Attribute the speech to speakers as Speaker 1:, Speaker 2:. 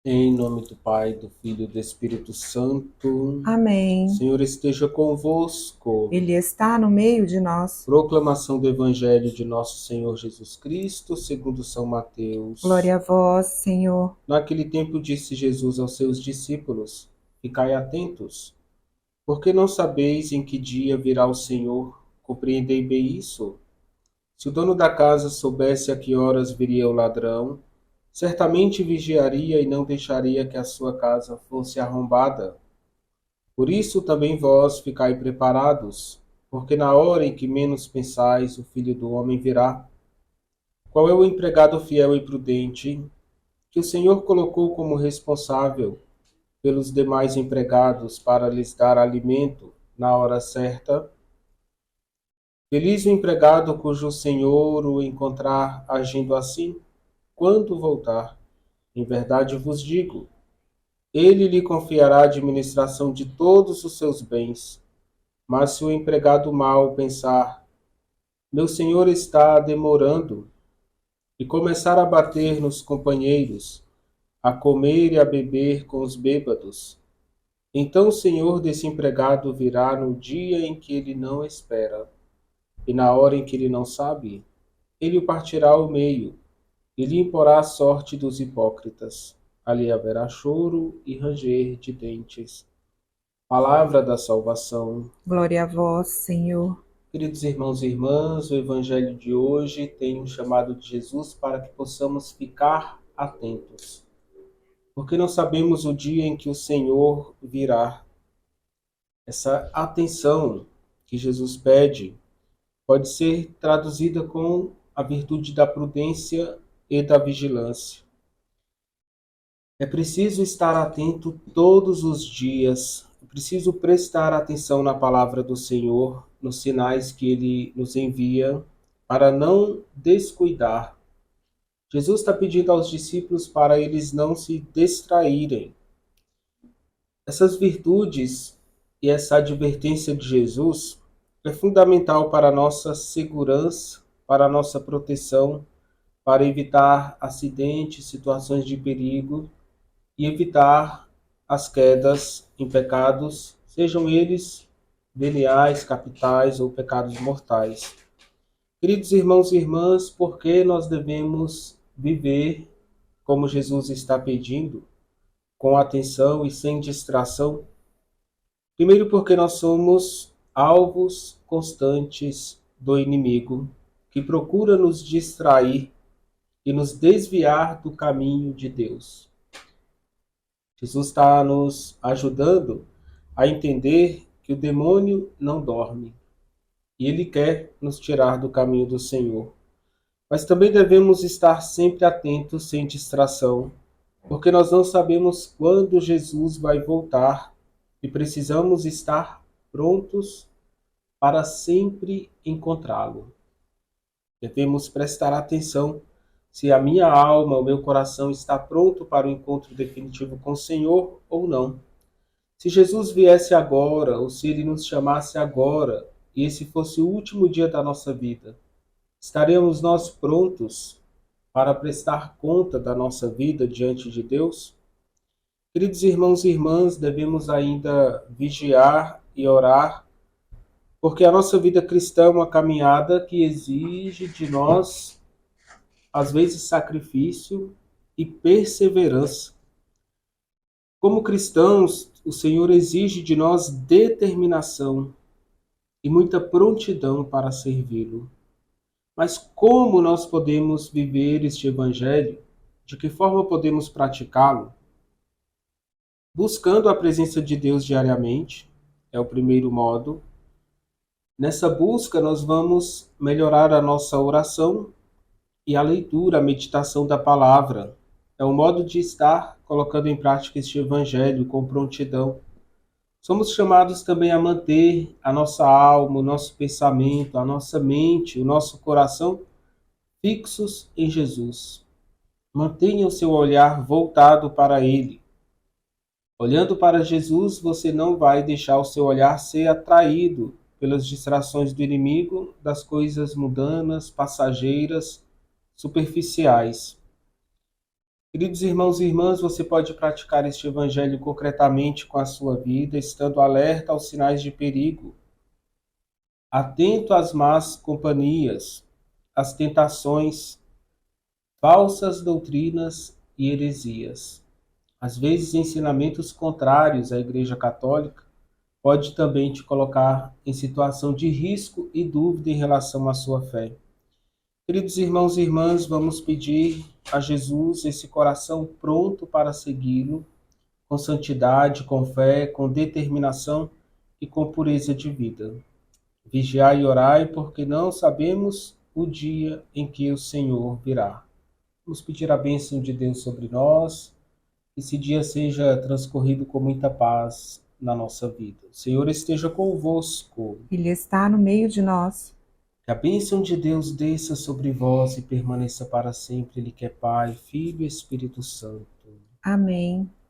Speaker 1: Em nome do Pai, do Filho e do Espírito Santo. O
Speaker 2: Amém.
Speaker 1: Senhor esteja convosco.
Speaker 2: Ele está no meio de nós.
Speaker 1: Proclamação do Evangelho de nosso Senhor Jesus Cristo, segundo São Mateus.
Speaker 2: Glória a vós, Senhor.
Speaker 1: Naquele tempo disse Jesus aos seus discípulos: Ficai atentos, porque não sabeis em que dia virá o Senhor. Compreendei bem isso. Se o dono da casa soubesse a que horas viria o ladrão, certamente vigiaria e não deixaria que a sua casa fosse arrombada. Por isso também vós ficai preparados, porque na hora em que menos pensais, o Filho do Homem virá. Qual é o empregado fiel e prudente que o Senhor colocou como responsável pelos demais empregados para lhes dar alimento na hora certa? Feliz o empregado cujo senhor o encontrar agindo assim, quando voltar. Em verdade vos digo, ele lhe confiará a administração de todos os seus bens. Mas se o empregado mau pensar, meu senhor está demorando, e começar a bater nos companheiros, a comer e a beber com os bêbados, então o senhor desse empregado virá no dia em que ele não espera, e na hora em que ele não sabe, ele o partirá ao meio, e lhe imporá a sorte dos hipócritas. Ali haverá choro e ranger de dentes. Palavra da salvação.
Speaker 2: Glória a vós, Senhor.
Speaker 1: Queridos irmãos e irmãs, o Evangelho de hoje tem um chamado de Jesus para que possamos ficar atentos, porque não sabemos o dia em que o Senhor virá. Essa atenção que Jesus pede pode ser traduzida com a virtude da prudência e da vigilância. É preciso estar atento todos os dias, é preciso prestar atenção na palavra do Senhor, nos sinais que ele nos envia, para não descuidar. Jesus está pedindo aos discípulos para eles não se distraírem. Essas virtudes e essa advertência de Jesus é fundamental para a nossa segurança, para a nossa proteção, para evitar acidentes, situações de perigo e evitar as quedas em pecados, sejam eles veniais, capitais ou pecados mortais. Queridos irmãos e irmãs, por que nós devemos viver como Jesus está pedindo, com atenção e sem distração? Primeiro, porque nós somos alvos constantes do inimigo, que procura nos distrair e nos desviar do caminho de Deus. Jesus está nos ajudando a entender que o demônio não dorme e ele quer nos tirar do caminho do Senhor. Mas também devemos estar sempre atentos, sem distração, porque nós não sabemos quando Jesus vai voltar e precisamos estar prontos para sempre encontrá-lo. Devemos prestar atenção se a minha alma, o meu coração está pronto para o encontro definitivo com o Senhor ou não. Se Jesus viesse agora, ou se ele nos chamasse agora, e esse fosse o último dia da nossa vida, estaremos nós prontos para prestar conta da nossa vida diante de Deus? Queridos irmãos e irmãs, devemos ainda vigiar e orar, porque a nossa vida cristã é uma caminhada que exige de nós, às vezes, sacrifício e perseverança. Como cristãos, o Senhor exige de nós determinação e muita prontidão para servi-lo. Mas como nós podemos viver este evangelho? De que forma podemos praticá-lo? Buscando a presença de Deus diariamente, é o primeiro modo. Nessa busca, nós vamos melhorar a nossa oração e a leitura, a meditação da palavra. É um modo de estar colocando em prática este evangelho com prontidão. Somos chamados também a manter a nossa alma, o nosso pensamento, a nossa mente, o nosso coração fixos em Jesus. Mantenha o seu olhar voltado para Ele. Olhando para Jesus, você não vai deixar o seu olhar ser atraído pelas distrações do inimigo, das coisas mundanas, passageiras, superficiais. Queridos irmãos e irmãs, você pode praticar este evangelho concretamente com a sua vida, estando alerta aos sinais de perigo, atento às más companhias, às tentações, falsas doutrinas e heresias. Às vezes, ensinamentos contrários à Igreja Católica pode também te colocar em situação de risco e dúvida em relação à sua fé. Queridos irmãos e irmãs, vamos pedir a Jesus esse coração pronto para segui-lo, com santidade, com fé, com determinação e com pureza de vida. Vigiai e orai, porque não sabemos o dia em que o Senhor virá. Vamos pedir a bênção de Deus sobre nós, que esse dia seja transcorrido com muita paz na nossa vida. O Senhor esteja convosco.
Speaker 2: Ele está no meio de nós.
Speaker 1: Que a bênção de Deus desça sobre vós e permaneça para sempre. Ele que é Pai, Filho e Espírito Santo.
Speaker 2: Amém.